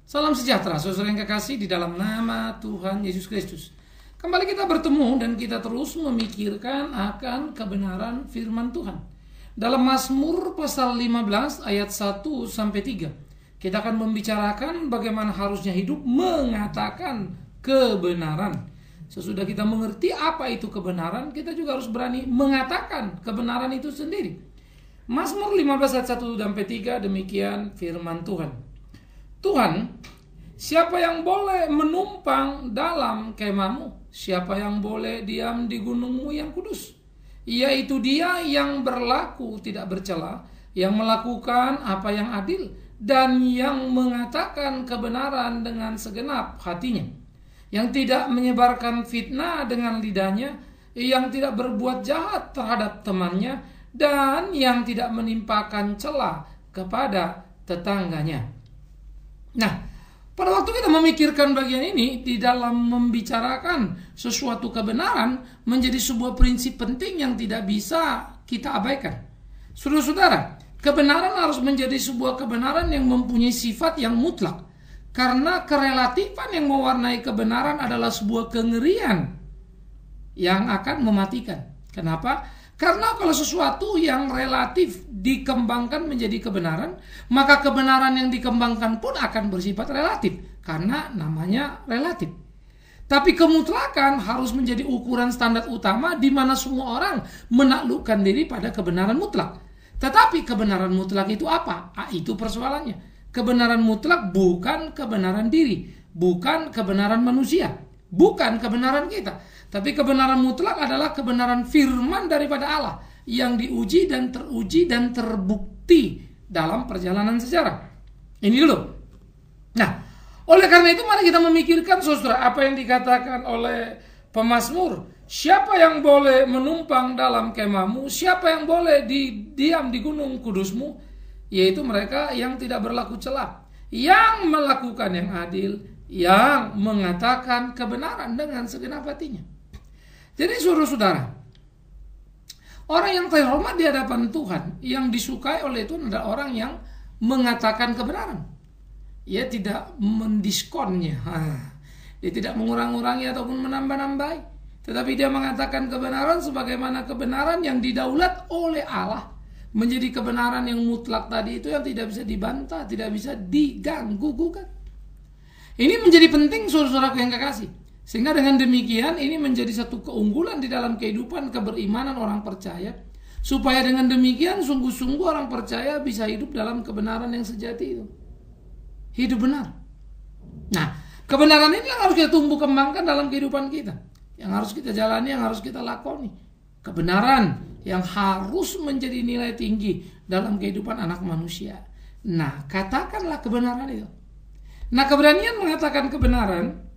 Salam sejahtera, saudara yang kekasih di dalam nama Tuhan Yesus Kristus. Kembali kita bertemu dan kita terus memikirkan akan kebenaran firman Tuhan. Dalam Mazmur pasal 15 ayat 1-3, kita akan membicarakan bagaimana harusnya hidup mengatakan kebenaran. Sesudah kita mengerti apa itu kebenaran, kita juga harus berani mengatakan kebenaran itu sendiri. Mazmur 15 ayat 1-3, demikian firman Tuhan. Tuhan, siapa yang boleh menumpang dalam kemahmu? Siapa yang boleh diam di gunungmu yang kudus? Yaitu dia yang berlaku tidak bercela, yang melakukan apa yang adil, dan yang mengatakan kebenaran dengan segenap hatinya, yang tidak menyebarkan fitnah dengan lidahnya, yang tidak berbuat jahat terhadap temannya, dan yang tidak menimpakan cela kepada tetangganya. Nah, pada waktu kita memikirkan bagian ini, di dalam membicarakan sesuatu kebenaran menjadi sebuah prinsip penting yang tidak bisa kita abaikan. Saudara-saudara, kebenaran harus menjadi sebuah kebenaran yang mempunyai sifat yang mutlak. Karena kerelatifan yang mewarnai kebenaran adalah sebuah kengerian yang akan mematikan. Kenapa? Karena kalau sesuatu yang relatif dikembangkan menjadi kebenaran, maka kebenaran yang dikembangkan pun akan bersifat relatif. Karena namanya relatif. Tapi kemutlakan harus menjadi ukuran standar utama di mana semua orang menaklukkan diri pada kebenaran mutlak. Tetapi kebenaran mutlak itu apa? Itu persoalannya. Kebenaran mutlak bukan kebenaran diri, bukan kebenaran manusia, bukan kebenaran kita. Tapi kebenaran mutlak adalah kebenaran firman daripada Allah yang diuji dan teruji dan terbukti dalam perjalanan sejarah. Ini dulu. Nah, oleh karena itu mari kita memikirkan saudara apa yang dikatakan oleh pemazmur. Siapa yang boleh menumpang dalam kemahmu? Siapa yang boleh diam di gunung kudusmu? Yaitu mereka yang tidak berlaku cela, yang melakukan yang adil, yang mengatakan kebenaran dengan segenap hatinya. Jadi saudara-saudara, orang yang terhormat di hadapan Tuhan, yang disukai oleh Tuhan adalah orang yang mengatakan kebenaran. Ia tidak mendiskonnya, dia tidak mengurang-urangi ataupun menambah-nambahi, tetapi dia mengatakan kebenaran sebagaimana kebenaran yang didaulat oleh Allah, menjadi kebenaran yang mutlak tadi itu yang tidak bisa dibantah, tidak bisa diganggu-gugat. Ini menjadi penting saudara-saudaraku yang kekasih. Sehingga dengan demikian ini menjadi satu keunggulan di dalam kehidupan keberimanan orang percaya. Supaya dengan demikian sungguh-sungguh orang percaya bisa hidup dalam kebenaran yang sejati itu. Hidup benar. Nah, kebenaran ini yang harus kita tumbuh kembangkan dalam kehidupan kita. Yang harus kita jalani, yang harus kita lakoni. Kebenaran yang harus menjadi nilai tinggi dalam kehidupan anak manusia. Nah, katakanlah kebenaran itu. Nah, keberanian mengatakan kebenaran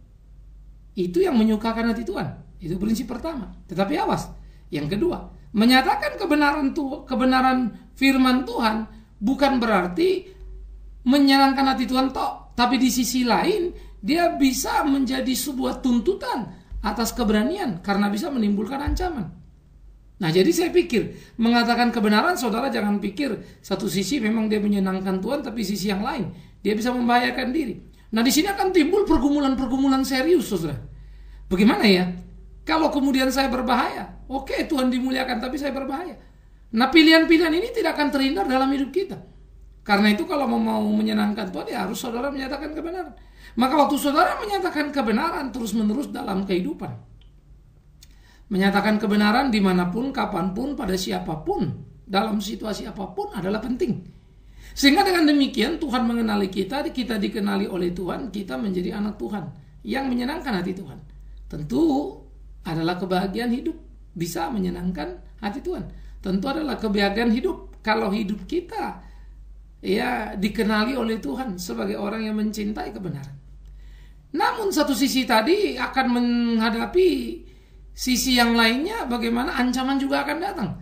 itu yang menyukakan hati Tuhan. Itu prinsip pertama. Tetapi awas, yang kedua, menyatakan kebenaran firman Tuhan bukan berarti menyenangkan hati Tuhan tok. Tapi di sisi lain, dia bisa menjadi sebuah tuntutan atas keberanian karena bisa menimbulkan ancaman. Nah, jadi saya pikir mengatakan kebenaran, saudara jangan pikir satu sisi memang dia menyenangkan Tuhan, tapi sisi yang lain dia bisa membahayakan diri. Nah, di sini akan timbul pergumulan-pergumulan serius, saudara. Bagaimana ya? Kalau kemudian saya berbahaya, oke, Tuhan dimuliakan, tapi saya berbahaya. Nah, pilihan-pilihan ini tidak akan terhindar dalam hidup kita. Karena itu kalau mau menyenangkan Tuhan, ya harus saudara menyatakan kebenaran. Maka waktu saudara menyatakan kebenaran terus-menerus dalam kehidupan, menyatakan kebenaran dimanapun, kapanpun, pada siapapun, dalam situasi apapun adalah penting. Sehingga dengan demikian Tuhan mengenali kita dikenali oleh Tuhan, kita menjadi anak Tuhan yang menyenangkan hati Tuhan. Tentu adalah kebahagiaan hidup bisa menyenangkan hati Tuhan. Tentu adalah kebahagiaan hidup kalau hidup kita ya dikenali oleh Tuhan sebagai orang yang mencintai kebenaran. Namun satu sisi tadi akan menghadapi sisi yang lainnya, bagaimana ancaman juga akan datang.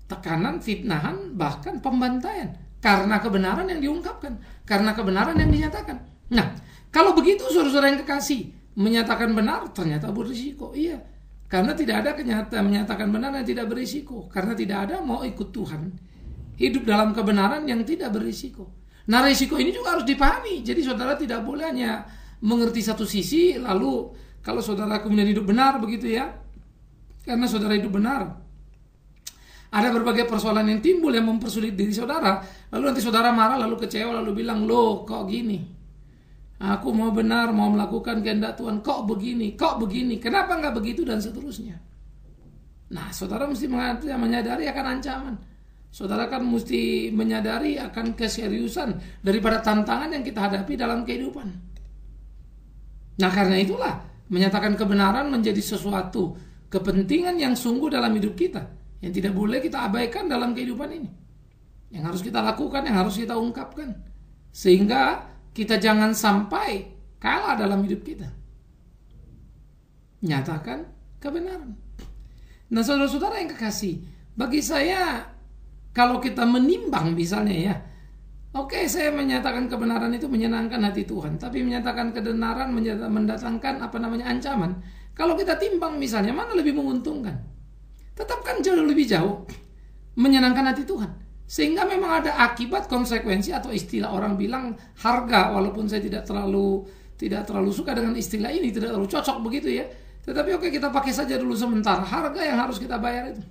Tekanan, fitnahan, bahkan pembantaian. Karena kebenaran yang diungkapkan, karena kebenaran yang dinyatakan. Nah, kalau begitu saudara-saudara yang kekasih, menyatakan benar ternyata berisiko. Iya, karena tidak ada menyatakan benar yang tidak berisiko. Karena tidak ada mau ikut Tuhan, hidup dalam kebenaran yang tidak berisiko. Nah, risiko ini juga harus dipahami. Jadi saudara tidak boleh hanya mengerti satu sisi, lalu kalau saudara kemudian hidup benar begitu ya. Karena saudara hidup benar, ada berbagai persoalan yang timbul yang mempersulit diri saudara. Lalu nanti saudara marah, lalu kecewa, lalu bilang, loh kok gini? Aku mau benar, mau melakukan kehendak Tuhan, kok begini, kenapa nggak begitu, dan seterusnya. Nah, saudara mesti menyadari akan ancaman. Saudara kan mesti menyadari akan keseriusan daripada tantangan yang kita hadapi dalam kehidupan. Nah, karena itulah menyatakan kebenaran menjadi sesuatu kepentingan yang sungguh dalam hidup kita, yang tidak boleh kita abaikan dalam kehidupan ini, yang harus kita lakukan, yang harus kita ungkapkan, sehingga kita jangan sampai kalah dalam hidup kita. Nyatakan kebenaran. Nah, saudara-saudara yang kekasih, bagi saya kalau kita menimbang misalnya ya, oke, saya menyatakan kebenaran itu menyenangkan hati Tuhan, tapi menyatakan kebenaran mendatangkan ancaman. Kalau kita timbang misalnya, mana lebih menguntungkan? Tetap kan jauh lebih jauh menyenangkan hati Tuhan. Sehingga memang ada akibat, konsekuensi, atau istilah orang bilang harga, walaupun saya tidak terlalu suka dengan istilah ini, tidak terlalu cocok begitu ya. Tetapi oke, kita pakai saja dulu sementara. Harga yang harus kita bayar itu,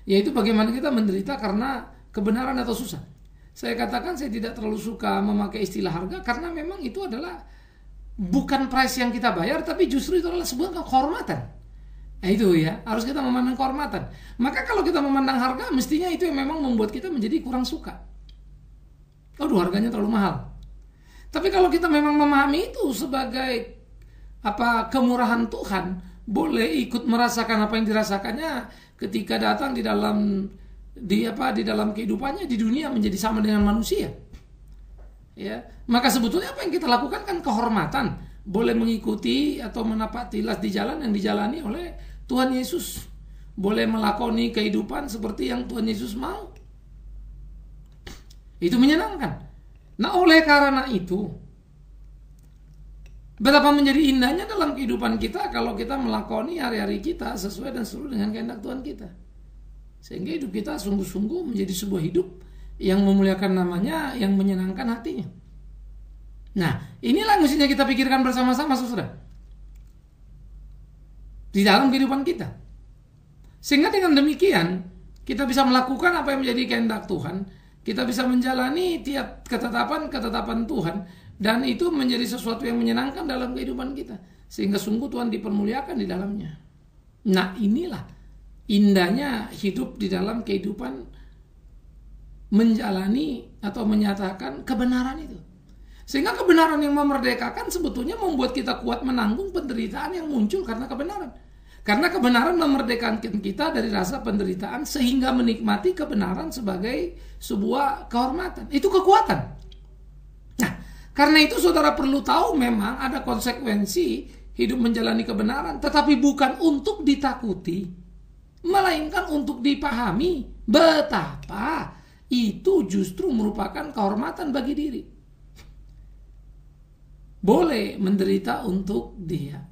yaitu bagaimana kita menderita karena kebenaran atau susah. Saya katakan saya tidak terlalu suka memakai istilah harga, karena memang itu adalah bukan price yang kita bayar, tapi justru itu adalah sebuah kehormatan. Nah, itu ya, harus kita memandang kehormatan. Maka kalau kita memandang harga, mestinya itu yang memang membuat kita menjadi kurang suka. Aduh, harganya terlalu mahal. Tapi kalau kita memang memahami itu sebagai kemurahan Tuhan, boleh ikut merasakan apa yang dirasakannya ketika datang di dalam kehidupannya di dunia menjadi sama dengan manusia. Ya, maka sebetulnya apa yang kita lakukan kan kehormatan, boleh mengikuti atau menapak tilas di jalan yang dijalani oleh Tuhan Yesus, boleh melakoni kehidupan seperti yang Tuhan Yesus mau. Itu menyenangkan. Nah, oleh karena itu, betapa menjadi indahnya dalam kehidupan kita kalau kita melakoni hari-hari kita sesuai dan seluruh dengan kehendak Tuhan kita, sehingga hidup kita sungguh-sungguh menjadi sebuah hidup yang memuliakan namanya, yang menyenangkan hatinya. Nah, inilah yang mestinya kita pikirkan bersama-sama, saudara, di dalam kehidupan kita. Sehingga dengan demikian, kita bisa melakukan apa yang menjadi kehendak Tuhan, kita bisa menjalani tiap ketetapan Tuhan, dan itu menjadi sesuatu yang menyenangkan dalam kehidupan kita, sehingga sungguh Tuhan dipermuliakan di dalamnya. Nah, inilah indahnya hidup di dalam kehidupan menjalani atau menyatakan kebenaran itu. Sehingga kebenaran yang memerdekakan sebetulnya membuat kita kuat menanggung penderitaan yang muncul karena kebenaran. Karena kebenaran memerdekakan kita dari rasa penderitaan sehingga menikmati kebenaran sebagai sebuah kehormatan. Itu kekuatan. Nah, karena itu saudara perlu tahu memang ada konsekuensi hidup menjalani kebenaran, tetapi bukan untuk ditakuti, melainkan untuk dipahami betapa itu justru merupakan kehormatan bagi diri. Boleh menderita untuk Dia.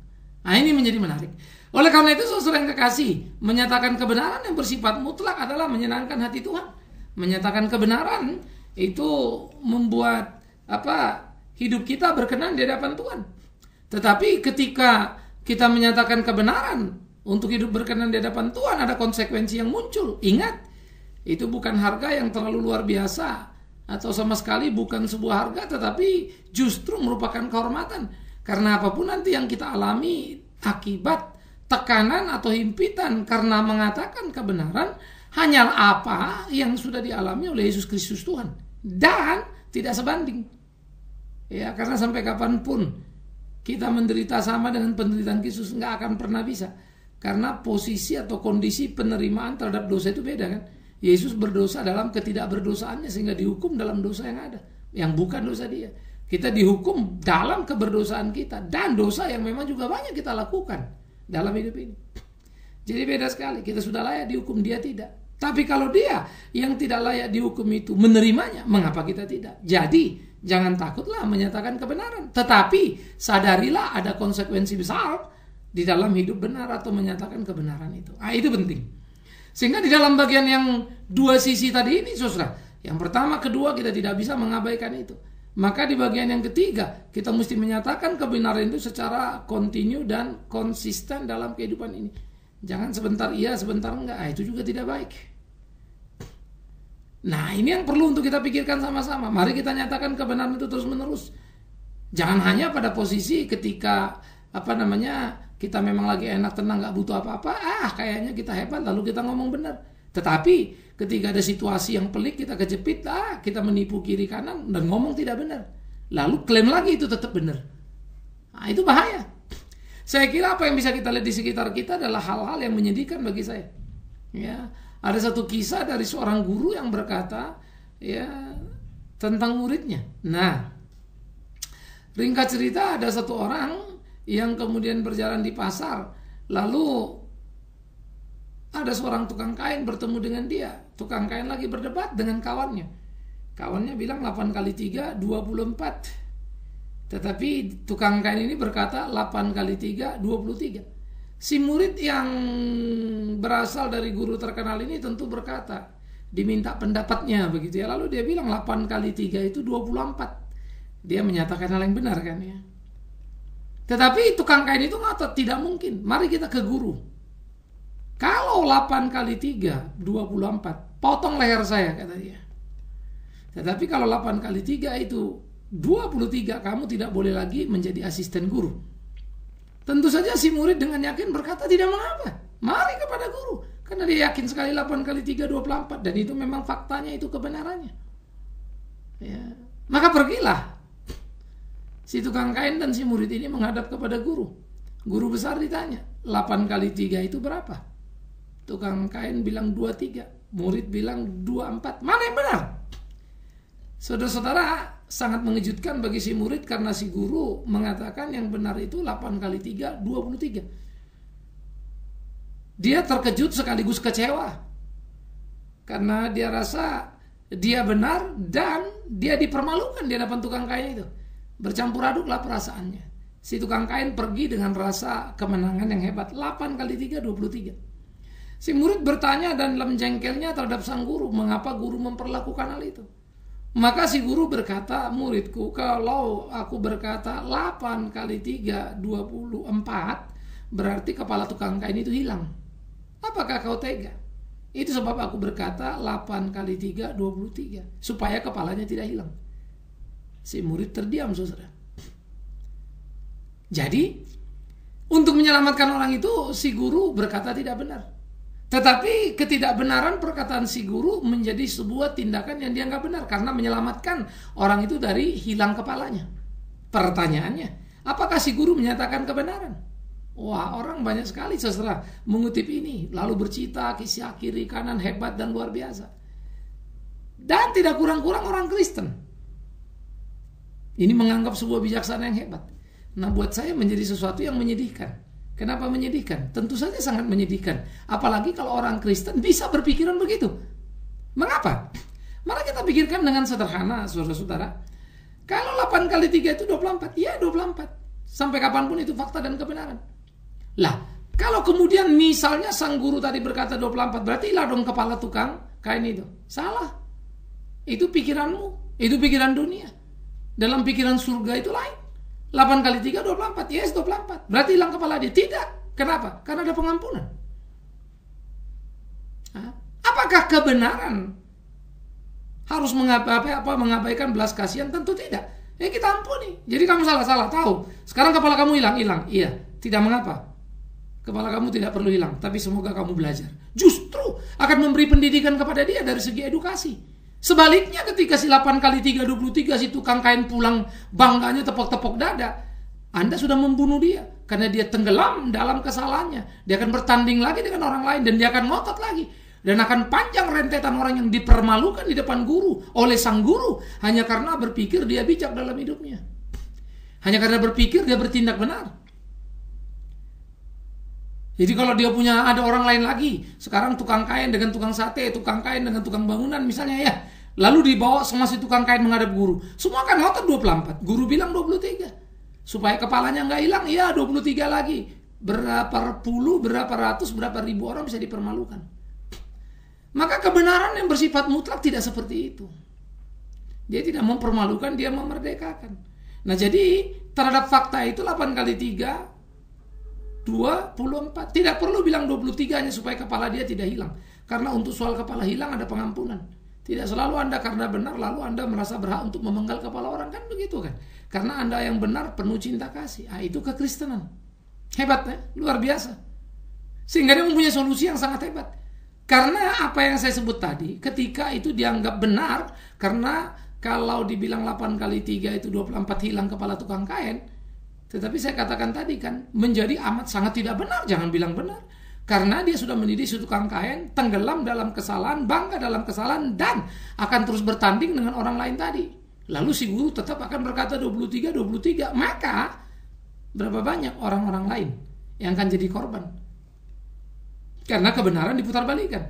Nah, ini menjadi menarik. Oleh karena itu, saudara yang kekasih, menyatakan kebenaran yang bersifat mutlak adalah menyenangkan hati Tuhan. Menyatakan kebenaran itu membuat hidup kita berkenan di hadapan Tuhan. Tetapi ketika kita menyatakan kebenaran untuk hidup berkenan di hadapan Tuhan, ada konsekuensi yang muncul. Ingat, itu bukan harga yang terlalu luar biasa, atau sama sekali bukan sebuah harga, tetapi justru merupakan kehormatan. Karena apapun nanti yang kita alami akibat tekanan atau himpitan karena mengatakan kebenaran, hanyalah apa yang sudah dialami oleh Yesus Kristus Tuhan, dan tidak sebanding. Ya, karena sampai kapanpun kita menderita sama dengan penderitaan Kristus, nggak akan pernah bisa. Karena posisi atau kondisi penerimaan terhadap dosa itu beda kan. Yesus berdosa dalam ketidakberdosaannya sehingga dihukum dalam dosa yang ada, yang bukan dosa Dia. Kita dihukum dalam keberdosaan kita, dan dosa yang memang juga banyak kita lakukan dalam hidup ini. Jadi beda sekali. Kita sudah layak dihukum, Dia tidak. Tapi kalau Dia yang tidak layak dihukum itu menerimanya, mengapa kita tidak? Jadi jangan takutlah menyatakan kebenaran, tetapi sadarilah ada konsekuensi besar di dalam hidup benar atau menyatakan kebenaran itu. Itu penting. Sehingga di dalam bagian yang dua sisi tadi ini, saudara, Yang pertama, kedua, kita tidak bisa mengabaikan itu. Maka di bagian yang ketiga, kita mesti menyatakan kebenaran itu secara kontinu dan konsisten dalam kehidupan ini. Jangan sebentar iya, sebentar enggak. Itu juga tidak baik. Nah, ini yang perlu untuk kita pikirkan sama-sama. Mari kita nyatakan kebenaran itu terus-menerus. Jangan hanya pada posisi ketika kita memang lagi enak, tenang, gak butuh apa-apa. Kayaknya kita hebat, lalu kita ngomong benar. Tetapi ketika ada situasi yang pelik, kita kejepit, kita menipu kiri kanan dan ngomong tidak benar. Lalu klaim lagi itu tetap benar. Nah, itu bahaya. Saya kira apa yang bisa kita lihat di sekitar kita adalah hal-hal yang menyedihkan bagi saya. Ya, ada satu kisah dari seorang guru yang berkata, ya, tentang muridnya. Nah, ringkas cerita, ada satu orang yang kemudian berjalan di pasar, lalu ada seorang tukang kain bertemu dengan dia. Tukang kain lagi berdebat dengan kawannya. Kawannya bilang 8 kali 3, 24. Tetapi tukang kain ini berkata 8 kali 3, 23. Si murid yang berasal dari guru terkenal ini tentu berkata, diminta pendapatnya begitu ya. Lalu dia bilang 8 kali 3 itu 24. Dia menyatakan hal yang benar kan ya. Tetapi tukang kain itu ngotot, tidak mungkin. Mari kita ke guru. Kalau 8 kali 3, 24, potong leher saya, kata dia. Tetapi kalau 8 kali 3 itu 23, kamu tidak boleh lagi menjadi asisten guru. Tentu saja si murid dengan yakin berkata tidak mengapa. Mari kepada guru. Karena dia yakin sekali 8 kali 3, 24. Dan itu memang faktanya, itu kebenarannya. Ya. Maka pergilah si tukang kain dan si murid ini menghadap kepada guru. Guru besar ditanya, 8 kali 3 itu berapa? Tukang kain bilang 23, murid bilang 24. Mana yang benar? Saudara-saudara, sangat mengejutkan bagi si murid karena si guru mengatakan yang benar itu 8 kali 3, 23. Dia terkejut sekaligus kecewa. Karena dia rasa dia benar dan dia dipermalukan di hadapan tukang kain itu. Bercampur aduklah perasaannya. Si tukang kain pergi dengan rasa kemenangan yang hebat. 8 kali 3, 23. Si murid bertanya dan dalam jengkelnya terhadap sang guru, mengapa guru memperlakukan hal itu? Maka si guru berkata, muridku, kalau aku berkata 8 kali 3, 24, berarti kepala tukang kain itu hilang. Apakah kau tega? Itu sebab aku berkata 8 kali 3, 23, supaya kepalanya tidak hilang. Si murid terdiam, saudara. Jadi, untuk menyelamatkan orang itu, si guru berkata tidak benar. Tetapi ketidakbenaran perkataan si guru menjadi sebuah tindakan yang dianggap benar karena menyelamatkan orang itu dari hilang kepalanya. Pertanyaannya, apakah si guru menyatakan kebenaran? Wah, orang banyak sekali seserah mengutip ini, lalu bercita kisah kiri kanan hebat dan luar biasa. Dan tidak kurang-kurang orang Kristen. Ini menganggap sebuah bijaksana yang hebat. Nah, buat saya menjadi sesuatu yang menyedihkan. Kenapa menyedihkan? Tentu saja sangat menyedihkan. Apalagi kalau orang Kristen bisa berpikiran begitu. Mengapa? Mari kita pikirkan dengan sederhana, saudara-saudara. Kalau 8 kali 3 itu 24, ya 24. Sampai kapanpun itu fakta dan kebenaran. Lah, kalau kemudian misalnya sang guru tadi berkata 24, berarti hilang dong kepala tukang kain itu. Salah. Itu pikiranmu, itu pikiran dunia. Dalam pikiran surga itu lain. 8 kali 3, 24. Yes, 24. Berarti hilang kepala dia. Tidak. Kenapa? Karena ada pengampunan. Apakah kebenaran harus mengabaikan belas kasihan? Tentu tidak. Kita ampuni. Jadi kamu salah tahu. Sekarang kepala kamu hilang. Iya, tidak mengapa. Kepala kamu tidak perlu hilang. Tapi semoga kamu belajar. Justru akan memberi pendidikan kepada dia dari segi edukasi. Sebaliknya ketika si 8 kali 3, 23 si tukang kain pulang bangganya tepok-tepok dada, Anda sudah membunuh dia. Karena dia tenggelam dalam kesalahannya. Dia akan bertanding lagi dengan orang lain dan dia akan ngotot lagi. Dan akan panjang rentetan orang yang dipermalukan di depan guru oleh sang guru hanya karena berpikir dia bijak dalam hidupnya. Hanya karena berpikir dia bertindak benar. Jadi kalau dia punya ada orang lain lagi, sekarang tukang kain dengan tukang sate, tukang kain dengan tukang bangunan misalnya ya, lalu dibawa sama si tukang kain menghadap guru, semua kan ngotot 24, guru bilang 23, supaya kepalanya nggak hilang, ya 23 lagi, berapa puluh, berapa ratus, berapa ribu orang bisa dipermalukan. Maka kebenaran yang bersifat mutlak tidak seperti itu. Dia tidak mempermalukan, dia memerdekakan. Nah jadi terhadap fakta itu 8 kali 3, 24. Tidak perlu bilang 23 hanya supaya kepala dia tidak hilang. Karena untuk soal kepala hilang ada pengampunan. Tidak selalu Anda karena benar lalu Anda merasa berhak untuk memenggal kepala orang. Kan begitu kan. Karena Anda yang benar penuh cinta kasih. Itu kekristenan. Hebat ya? Luar biasa. Sehingga dia mempunyai solusi yang sangat hebat. Karena apa yang saya sebut tadi, ketika itu dianggap benar, karena kalau dibilang 8 kali 3 itu 24 hilang kepala tukang kain, tetapi saya katakan tadi kan, menjadi amat sangat tidak benar, jangan bilang benar. Karena dia sudah mendidik si tukang kain, tenggelam dalam kesalahan, bangga dalam kesalahan, dan akan terus bertanding dengan orang lain tadi. Lalu si guru tetap akan berkata 23, maka berapa banyak orang-orang lain yang akan jadi korban? Karena kebenaran diputarbalikkan.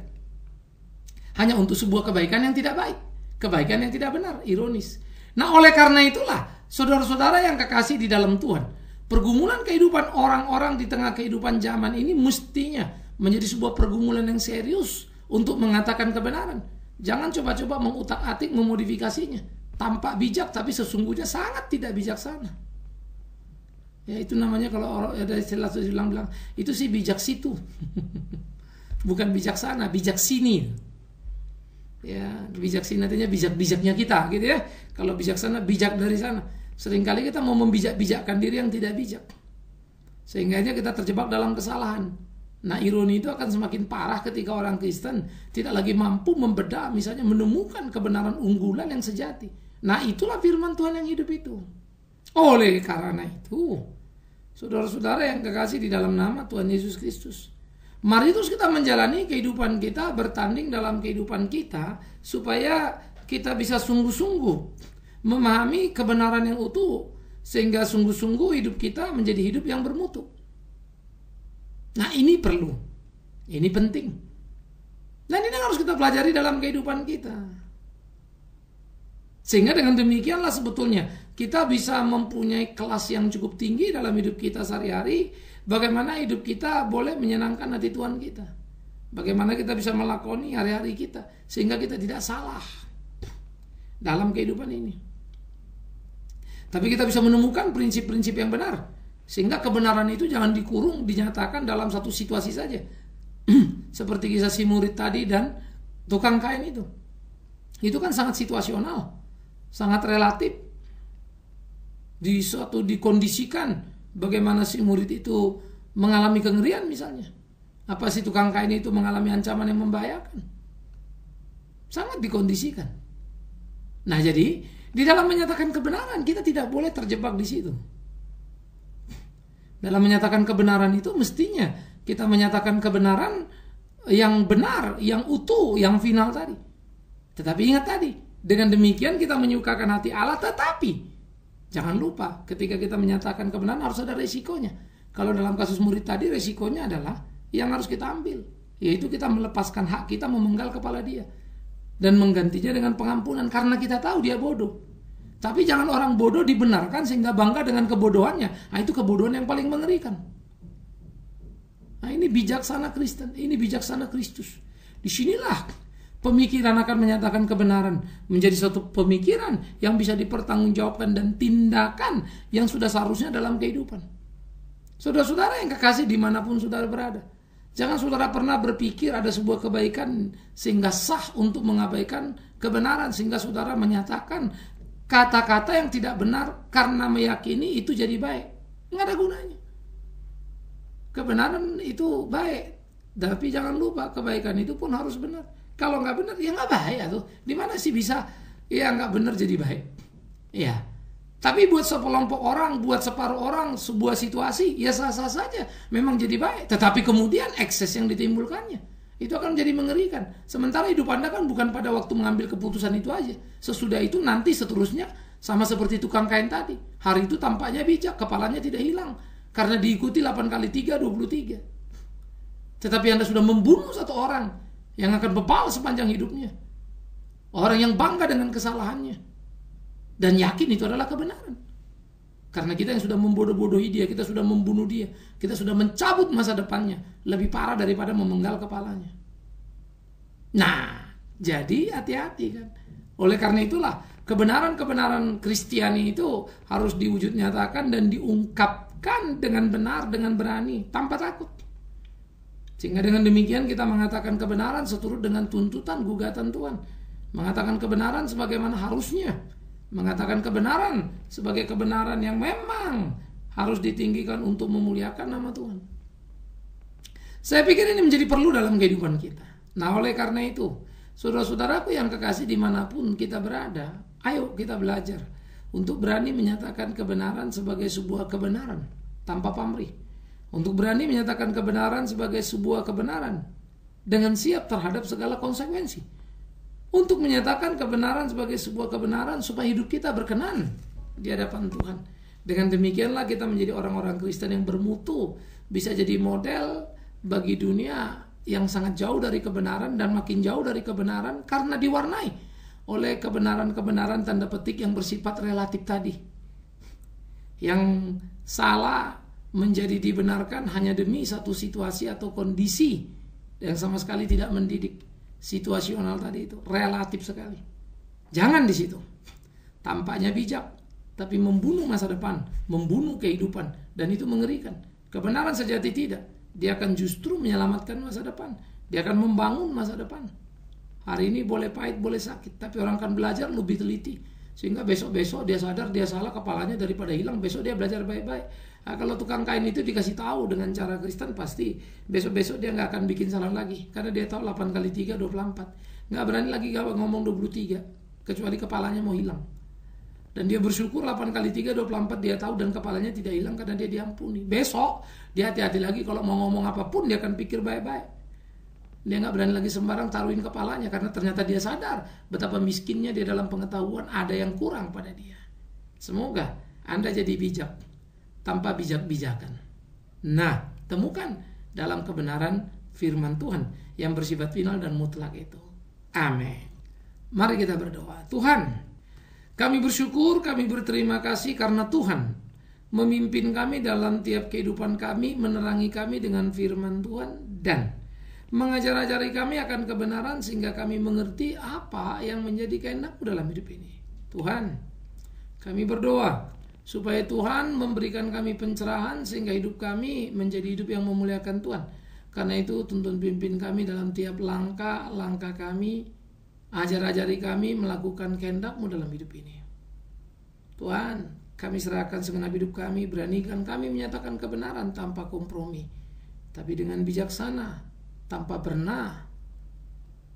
Hanya untuk sebuah kebaikan yang tidak baik. Kebaikan yang tidak benar, ironis. Nah oleh karena itulah, saudara-saudara yang kekasih di dalam Tuhan, pergumulan kehidupan orang-orang di tengah kehidupan zaman ini mestinya menjadi sebuah pergumulan yang serius untuk mengatakan kebenaran. Jangan coba-coba mengutak-atik, memodifikasinya. Tampak bijak tapi sesungguhnya sangat tidak bijaksana. Ya itu namanya kalau ada istilah bilang itu sih bijak situ. Bukan bijaksana, bijak sini. Ya, bijak sini artinya bijak-bijaknya kita gitu ya. Kalau bijaksana bijak dari sana. Seringkali kita mau membijak-bijakkan diri yang tidak bijak. Sehingga kita terjebak dalam kesalahan. Nah, ironi itu akan semakin parah ketika orang Kristen tidak lagi mampu membedah, misalnya menemukan kebenaran unggulan yang sejati. Nah, itulah firman Tuhan yang hidup itu. Oleh karena itu, saudara-saudara yang kekasih di dalam nama Tuhan Yesus Kristus, mari terus kita menjalani kehidupan kita, bertanding dalam kehidupan kita, supaya kita bisa sungguh-sungguh memahami kebenaran yang utuh, sehingga sungguh-sungguh hidup kita menjadi hidup yang bermutu. Nah ini perlu, ini penting. Dan ini harus kita pelajari dalam kehidupan kita. Sehingga dengan demikianlah sebetulnya kita bisa mempunyai kelas yang cukup tinggi dalam hidup kita sehari-hari. Bagaimana hidup kita boleh menyenangkan hati Tuhan kita. Bagaimana kita bisa melakoni hari-hari kita sehingga kita tidak salah dalam kehidupan ini. Tapi kita bisa menemukan prinsip-prinsip yang benar. Sehingga kebenaran itu jangan dikurung, dinyatakan dalam satu situasi saja. Seperti kisah si murid tadi dan tukang kain itu. Itu kan sangat situasional, sangat relatif. Dikondisikan bagaimana si murid itu mengalami kengerian misalnya. Apa si tukang kain itu mengalami ancaman yang membahayakan. Sangat dikondisikan. Nah jadi, di dalam menyatakan kebenaran kita tidak boleh terjebak di situ. Dalam menyatakan kebenaran itu mestinya kita menyatakan kebenaran yang benar, yang utuh, yang final tadi. Tetapi ingat tadi, dengan demikian kita menyukakan hati Allah, tetapi jangan lupa ketika kita menyatakan kebenaran harus ada resikonya. Kalau dalam kasus murid tadi resikonya adalah yang harus kita ambil, yaitu kita melepaskan hak kita memenggal kepala dia dan menggantinya dengan pengampunan karena kita tahu dia bodoh. Tapi jangan orang bodoh dibenarkan sehingga bangga dengan kebodohannya. Nah itu kebodohan yang paling mengerikan. Nah ini bijaksana Kristen, ini bijaksana Kristus. Disinilah pemikiran akan menyatakan kebenaran menjadi suatu pemikiran yang bisa dipertanggungjawabkan dan tindakan yang sudah seharusnya dalam kehidupan. Saudara-saudara yang kekasih dimanapun saudara berada, jangan saudara pernah berpikir ada sebuah kebaikan sehingga sah untuk mengabaikan kebenaran, sehingga saudara menyatakan kata-kata yang tidak benar karena meyakini itu jadi baik. Nggak ada gunanya. Kebenaran itu baik, tapi jangan lupa kebaikan itu pun harus benar. Kalau nggak benar ya nggak baik tuh. Di mana sih bisa ya nggak benar jadi baik? Ya. Tapi buat sekelompok orang, buat separuh orang, sebuah situasi ya sah-sah saja memang jadi baik. Tetapi kemudian ekses yang ditimbulkannya itu akan jadi mengerikan. Sementara hidup Anda kan bukan pada waktu mengambil keputusan itu aja. Sesudah itu nanti seterusnya sama seperti tukang kain tadi. Hari itu tampaknya bijak, kepalanya tidak hilang karena diikuti 8 kali 3, 23. Tetapi Anda sudah membunuh satu orang yang akan bebal sepanjang hidupnya. Orang yang bangga dengan kesalahannya dan yakin itu adalah kebenaran. Karena kita yang sudah membodoh-bodohi dia, kita sudah membunuh dia, kita sudah mencabut masa depannya, lebih parah daripada memenggal kepalanya. Nah, jadi hati-hati kan. Oleh karena itulah kebenaran-kebenaran Kristiani itu harus diwujud nyatakan dan diungkapkan dengan benar, dengan berani, tanpa takut. Sehingga dengan demikian kita mengatakan kebenaran seturut dengan tuntutan gugatan Tuhan. Mengatakan kebenaran sebagaimana harusnya. Mengatakan kebenaran sebagai kebenaran yang memang harus ditinggikan untuk memuliakan nama Tuhan. Saya pikir ini menjadi perlu dalam kehidupan kita. Nah, oleh karena itu, saudara-saudaraku yang kekasih dimanapun kita berada, ayo kita belajar untuk berani menyatakan kebenaran sebagai sebuah kebenaran tanpa pamrih. Untuk berani menyatakan kebenaran sebagai sebuah kebenaran dengan siap terhadap segala konsekuensi. Untuk menyatakan kebenaran sebagai sebuah kebenaran supaya hidup kita berkenan di hadapan Tuhan. Dengan demikianlah kita menjadi orang-orang Kristen yang bermutu, bisa jadi model bagi dunia yang sangat jauh dari kebenaran dan makin jauh dari kebenaran karena diwarnai oleh kebenaran-kebenaran tanda petik yang bersifat relatif tadi. Yang salah menjadi dibenarkan hanya demi satu situasi atau kondisi yang sama sekali tidak mendidik. Situasional tadi itu relatif sekali. Jangan di situ. Tampaknya bijak, tapi membunuh masa depan, membunuh kehidupan, dan itu mengerikan. Kebenaran sejati tidak. Dia akan justru menyelamatkan masa depan. Dia akan membangun masa depan. Hari ini boleh pahit, boleh sakit, tapi orang akan belajar lebih teliti. Sehingga besok-besok dia sadar dia salah, kepalanya daripada hilang, besok dia belajar baik-baik. Nah, kalau tukang kain itu dikasih tahu dengan cara Kristen, pasti besok-besok dia nggak akan bikin salah lagi. Karena dia tahu 8 kali 3, 24. Nggak berani lagi ngomong 23. Kecuali kepalanya mau hilang. Dan dia bersyukur 8 kali 3, 24 dia tahu dan kepalanya tidak hilang karena dia diampuni. Besok dia hati-hati lagi kalau mau ngomong apapun dia akan pikir baik-baik. Dia nggak berani lagi sembarang taruhin kepalanya karena ternyata dia sadar betapa miskinnya dia dalam pengetahuan, ada yang kurang pada dia. Semoga Anda jadi bijak tanpa bijak-bijakan. Nah, temukan dalam kebenaran firman Tuhan yang bersifat final dan mutlak itu. Amin. Mari kita berdoa. Tuhan, kami bersyukur, kami berterima kasih karena Tuhan memimpin kami dalam tiap kehidupan kami, menerangi kami dengan firman Tuhan dan mengajar-ajari kami akan kebenaran sehingga kami mengerti apa yang menjadi kehendak-Mu dalam hidup ini. Tuhan, kami berdoa supaya Tuhan memberikan kami pencerahan sehingga hidup kami menjadi hidup yang memuliakan Tuhan. Karena itu tuntun pimpin kami dalam tiap langkah-langkah kami, ajar-ajari kami melakukan kehendak-Mu dalam hidup ini. Tuhan, kami serahkan segenap hidup kami, beranikan kami menyatakan kebenaran tanpa kompromi, tapi dengan bijaksana, tanpa pernah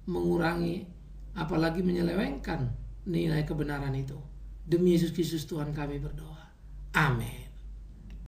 mengurangi apalagi menyelewengkan nilai kebenaran itu. Demi Yesus Kristus Tuhan kami berdoa. Amin.